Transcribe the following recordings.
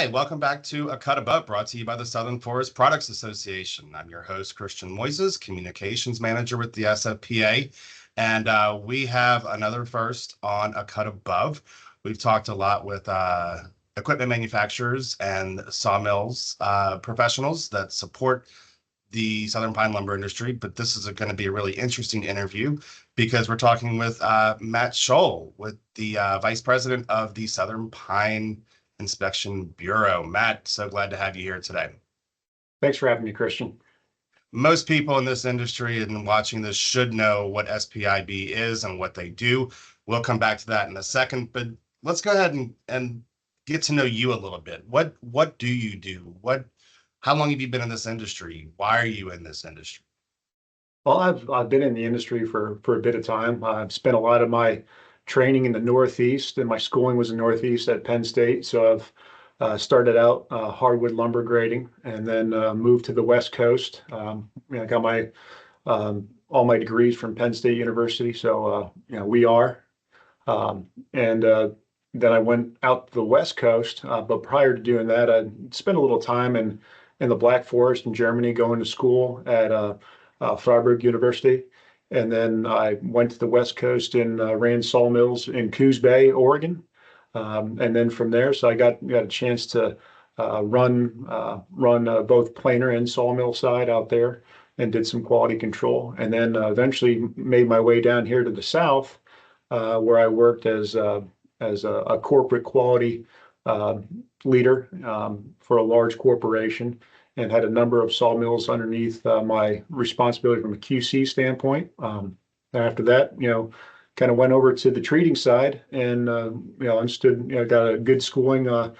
Hi, welcome back to A Cut Above, brought to you by the Southern Forest Products Association. I'm your host, Christian Moises, Communications Manager with the SFPA, and we have another first on A Cut Above. We've talked a lot with equipment manufacturers and sawmills professionals that support the Southern pine lumber industry, but this is going to be a really interesting interview because we're talking with Matt Scholl, with the Vice President of the Southern Pine Inspection Bureau. Matt, so glad to have you here today. Thanks for having me, Christian. Most people in this industry and watching this should know what SPIB is and what they do. We'll come back to that in a second, but let's go ahead and get to know you a little bit. What do you do? How long have you been in this industry? Why are you in this industry? Well, I've been in the industry for a bit of time. I've spent a lot of my training in the Northeast, and my schooling was in Northeast at Penn State. So I've started out hardwood lumber grading, and then moved to the West Coast. I got my all my degrees from Penn State University. So we are, and then I went out to the West Coast. But prior to doing that, I spent a little time in the Black Forest in Germany, going to school at Freiburg University. And then I went to the West Coast and ran sawmills in Coos Bay, Oregon. And then from there, so I got a chance to run both planer and sawmill side out there, and did some quality control. And then eventually made my way down here to the South, where I worked as a corporate quality leader for a large corporation, and had a number of sawmills underneath my responsibility from a QC standpoint. After that, kind of went over to the treating side, and understood, got a good schooling on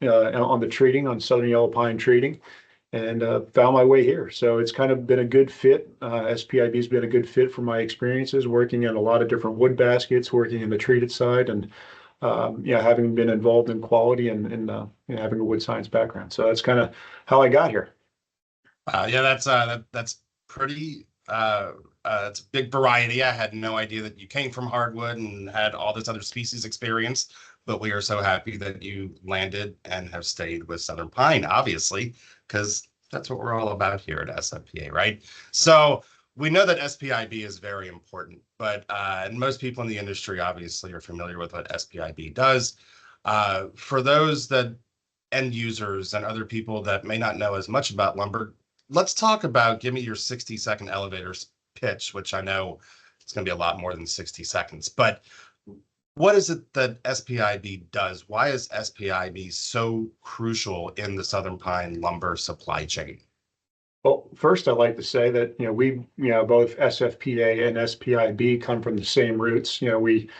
the treating, on Southern Yellow Pine treating, and found my way here. So it's kind of been a good fit. SPIB has been a good fit for my experiences, working in a lot of different wood baskets, working in the treated side, and having been involved in quality and having a wood science background. So that's kind of how I got here. That's pretty. It's a big variety. I had no idea that you came from hardwood and had all this other species experience, but we are so happy that you landed and have stayed with Southern Pine, obviously, because that's what we're all about here at SFPA, right? So we know that SPIB is very important, but and most people in the industry obviously are familiar with what SPIB does. For those that end users and other people that may not know as much about lumber, let's talk about, give me your 60-second elevator pitch, which I know it's going to be a lot more than 60 seconds, but what is it that SPIB does? Why is SPIB so crucial in the Southern Pine lumber supply chain? Well, first, I'd like to say that, we, both SFPA and SPIB come from the same roots. We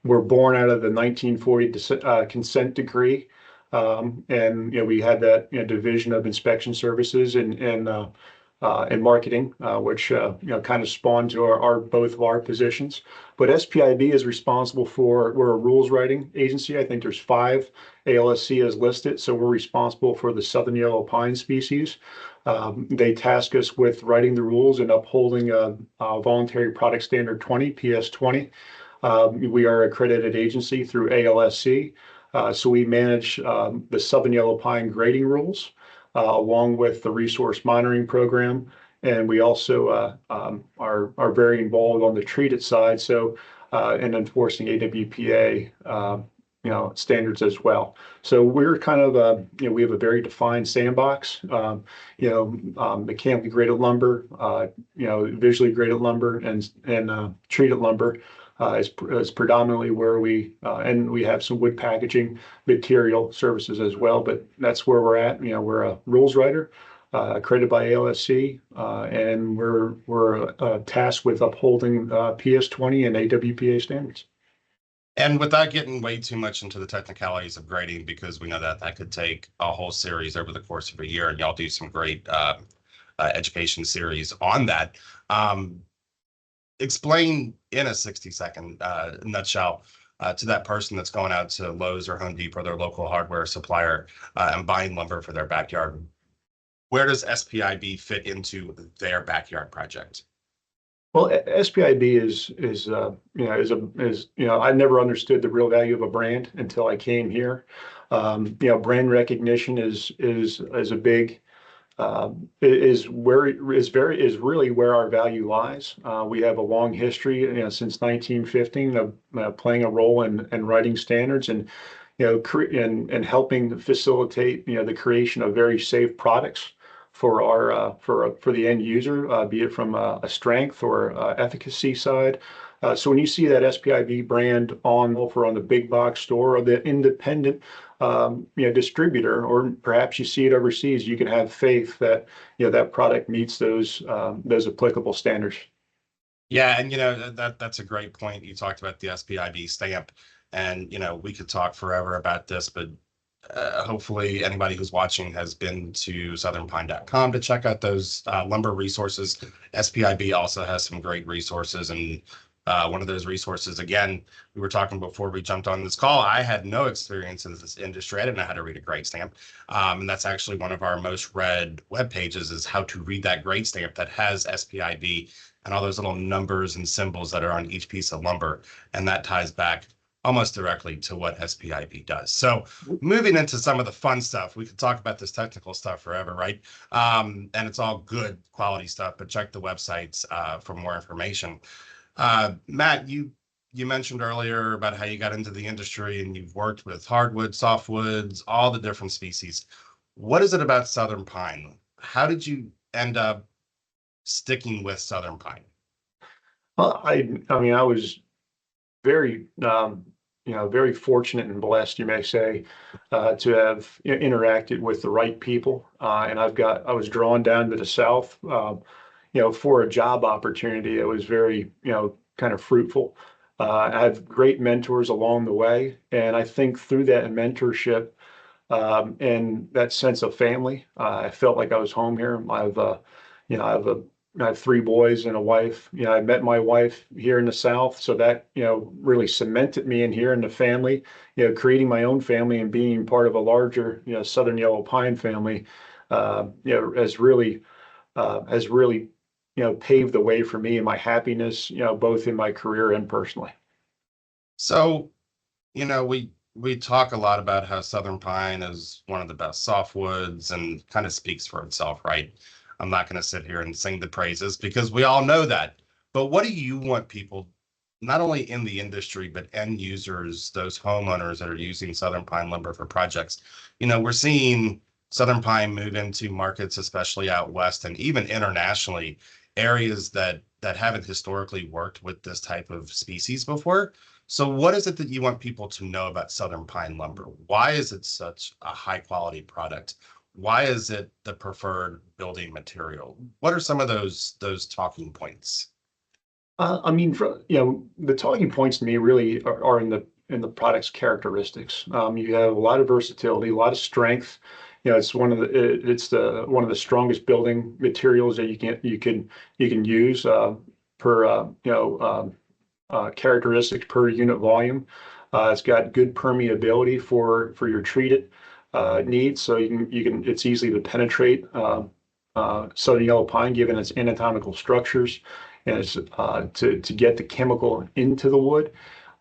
were born out of the 1940 consent decree. And, we had that, division of inspection services and marketing, which, kind of spawned to both of our positions. But SPIB is responsible we're a rules writing agency. I think there's 5 ALSC as listed. So we're responsible for the Southern Yellow Pine species. They task us with writing the rules and upholding a voluntary product standard 20, PS 20. We are an accredited agency through ALSC. So we manage the Southern Yellow Pine grading rules, along with the resource monitoring program. And we also are very involved on the treated side, so in enforcing AWPA standards as well. So we're kind of we have a very defined sandbox. Mechanically graded lumber, visually graded lumber, and treated lumber is predominantly where and we have some wood packaging material services as well, but that's where we're at. We're a rules writer, accredited by ALSC, and we're tasked with upholding PS 20 and AWPA standards. And without getting way too much into the technicalities of grading, because we know that could take a whole series over the course of a year, and y'all do some great education series on that. Explain in a 60-second nutshell to that person that's going out to Lowe's or Home Depot, their local hardware supplier, and buying lumber for their backyard. Where does SPIB fit into their backyard project? Well, SPIB I never understood the real value of a brand until I came here. Brand recognition is a big is where is really where our value lies. We have a long history, since 1915 of playing a role in writing standards and and helping facilitate the creation of very safe products for our for the end user, be it from a strength or efficacy side. So when you see that SPIB brand on offer on the big box store or the independent distributor, or perhaps you see it overseas, you can have faith that that product meets those applicable standards. Yeah, and that's a great point. You talked about the SPIB stamp, and we could talk forever about this, but hopefully anybody who's watching has been to southernpine.com to check out those lumber resources. SPIB also has some great resources, and one of those resources, again, we were talking before we jumped on this call. I had no experience in this industry. I didn't know how to read a grade stamp. And that's actually one of our most read web pages, is how to read that grade stamp that has SPIB and all those little numbers and symbols that are on each piece of lumber. And that ties back almost directly to what SPIB does. So moving into some of the fun stuff, we could talk about this technical stuff forever, right? And it's all good quality stuff, but check the websites for more information. Matt, you mentioned earlier about how you got into the industry and you've worked with hardwood, softwoods, all the different species. What is it about Southern Pine? How did you end up sticking with Southern Pine? Well, I mean, I was very, very fortunate and blessed, you may say, to have interacted with the right people. And I was drawn down to the South, for a job opportunity that was very, kind of fruitful. I had great mentors along the way. And I think through that mentorship, and that sense of family, I felt like I was home here. I have three boys and a wife. I met my wife here in the South, so that really cemented me in here in the family. Creating my own family and being part of a larger Southern Yellow Pine family, has really paved the way for me and my happiness, both in my career and personally. So, we talk a lot about how Southern Pine is one of the best softwoods and kind of speaks for itself, right? I'm not going to sit here and sing the praises because we all know that. But what do you want people, not only in the industry, but end users, those homeowners that are using Southern Pine lumber for projects? We're seeing Southern Pine move into markets, especially out west and even internationally, areas that haven't historically worked with this type of species before. So what is it that you want people to know about Southern Pine lumber? Why is it such a high quality product? Why is it the preferred building material? What are some of those talking points? I mean, the talking points to me really are in the product's characteristics. You have a lot of versatility, a lot of strength. It's one of the strongest building materials that you can use per characteristics per unit volume. It's got good permeability for your treated needs, so it's easy to penetrate Southern Yellow Pine given its anatomical structures and it's to get the chemical into the wood.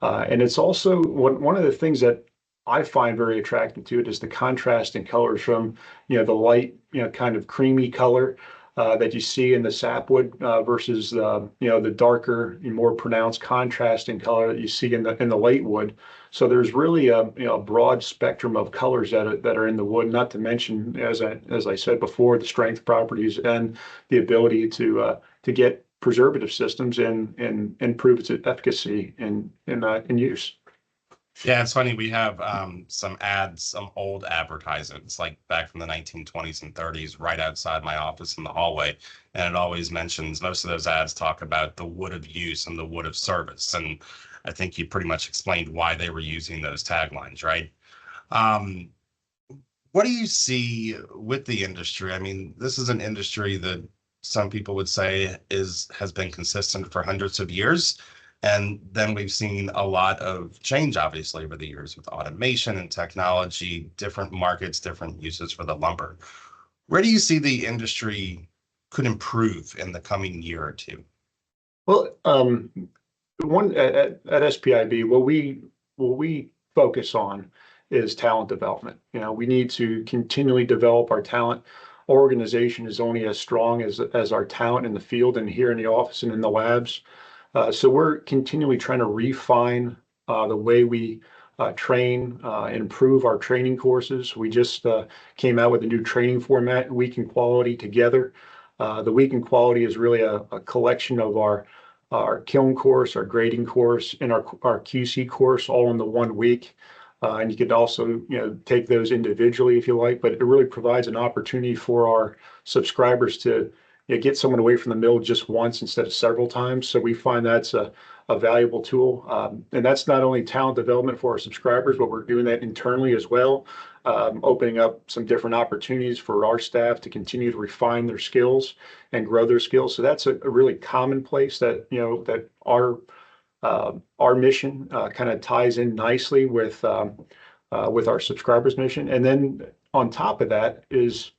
And it's also one of the things that I find very attractive to it is the contrast in colors from the light kind of creamy color that you see in the sapwood versus the darker, more pronounced contrast in color that you see in the late wood. So there's really a broad spectrum of colors that are in the wood. Not to mention, as I said before, the strength properties and the ability to get preservative systems and improve its efficacy in use. Yeah, it's funny. We have some ads, some old advertisements, like back from the 1920s and 30s, right outside my office in the hallway. And it always mentions, most of those ads talk about the wood of use and the wood of service. And I think you pretty much explained why they were using those taglines, right? What do you see with the industry? I mean, this is an industry that some people would say has been consistent for hundreds of years. And then we've seen a lot of change, obviously, over the years with automation and technology, different markets, different uses for the lumber. Where do you see the industry could improve in the coming year or two? Well, one at SPIB, what we focus on is talent development. We need to continually develop our talent. Our organization is only as strong as our talent in the field and here in the office and in the labs. So we're continually trying to refine the way we train, improve our training courses. We just came out with a new training format, Week in Quality Together. The Week in Quality is really a collection of our kiln course, our grading course, and our QC course all in the 1 week. And you could also, take those individually if you like, but it really provides an opportunity for our subscribers to get someone away from the mill just once instead of several times. So we find that's a valuable tool. And that's not only talent development for our subscribers, but we're doing that internally as well, opening up some different opportunities for our staff to continue to refine their skills and grow their skills. So that's a really commonplace that, that our mission kind of ties in nicely with our subscribers' mission. And then on top of that is,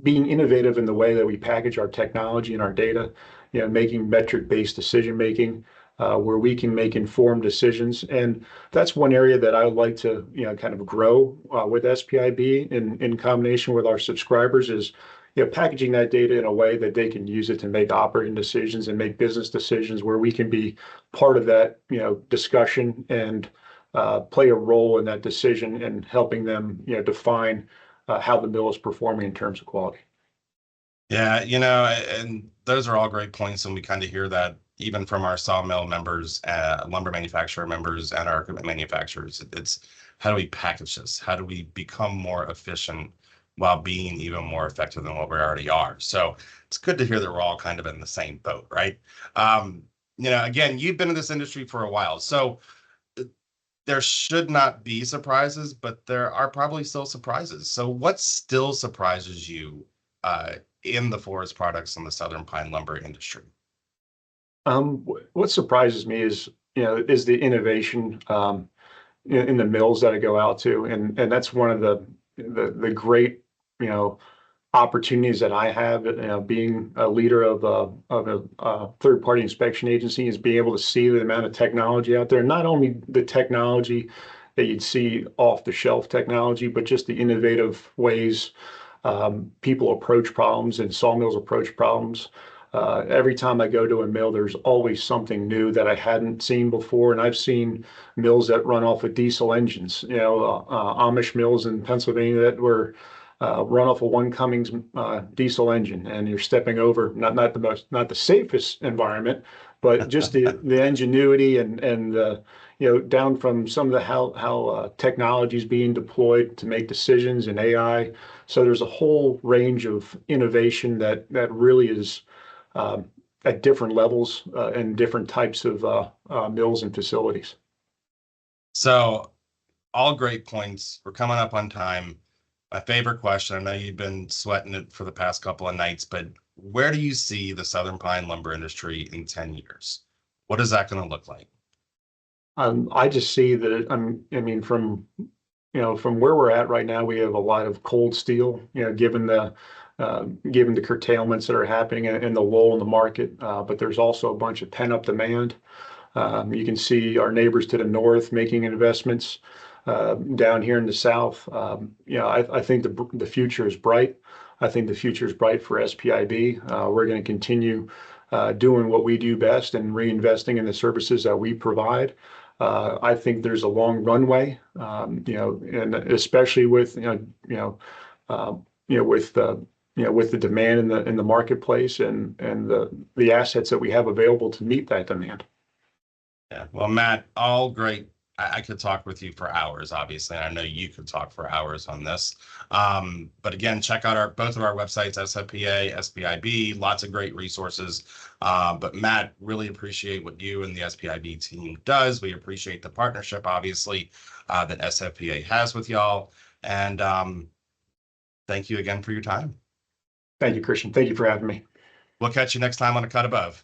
being innovative in the way that we package our technology and our data, making metric-based decision making where we can make informed decisions. And that's one area that I would like to, kind of grow with SPIB in combination with our subscribers is, packaging that data in a way that they can use it to make operating decisions and make business decisions where we can be part of that, discussion and play a role in that decision and helping them, define how the mill is performing in terms of quality. Yeah, and those are all great points, and we kind of hear that even from our sawmill members, lumber manufacturer members, and our equipment manufacturers. It's how do we package this? How do we become more efficient while being even more effective than what we already are? So it's good to hear that we're all kind of in the same boat, right? Again, you've been in this industry for a while, so there should not be surprises, but there are probably still surprises. So what still surprises you in the forest products and the Southern pine lumber industry? What surprises me is the innovation in the mills that I go out to, and that's one of the great opportunities that I have, being a leader of a third-party inspection agency, is being able to see the amount of technology out there. Not only the technology that you'd see off-the-shelf technology, but just the innovative ways people approach problems and sawmills approach problems. Every time I go to a mill, there's always something new that I hadn't seen before. And I've seen mills that run off of diesel engines, Amish mills in Pennsylvania that were run off of one Cummins diesel engine, and you're stepping over not the safest environment, but just the ingenuity and down from some of the how technology is being deployed to make decisions in AI. So there's a whole range of innovation that really is at different levels and different types of mills and facilities. So all great points. We're coming up on time. My favorite question, I know you've been sweating it for the past couple of nights, but where do you see the Southern pine lumber industry in 10 years? What is that going to look like? I just see that from where we're at right now, we have a lot of cold steel, given the curtailments that are happening and the lull in the market. But there's also a bunch of pent-up demand. You can see our neighbors to the north making investments down here in the south. I think the future is bright. I think the future is bright for SPIB. We're going to continue doing what we do best and reinvesting in the services that we provide. I think there's a long runway, and especially with with the demand in the marketplace and the assets that we have available to meet that demand. Yeah, well, Matt, all great. I could talk with you for hours, obviously, and I know you could talk for hours on this. But again, check out both of our websites, SFPA, SPIB, lots of great resources. But Matt, really appreciate what you and the SPIB team does. We appreciate the partnership, obviously, that SFPA has with y'all. And thank you again for your time. Thank you, Christian. Thank you for having me. We'll catch you next time on A Cut Above.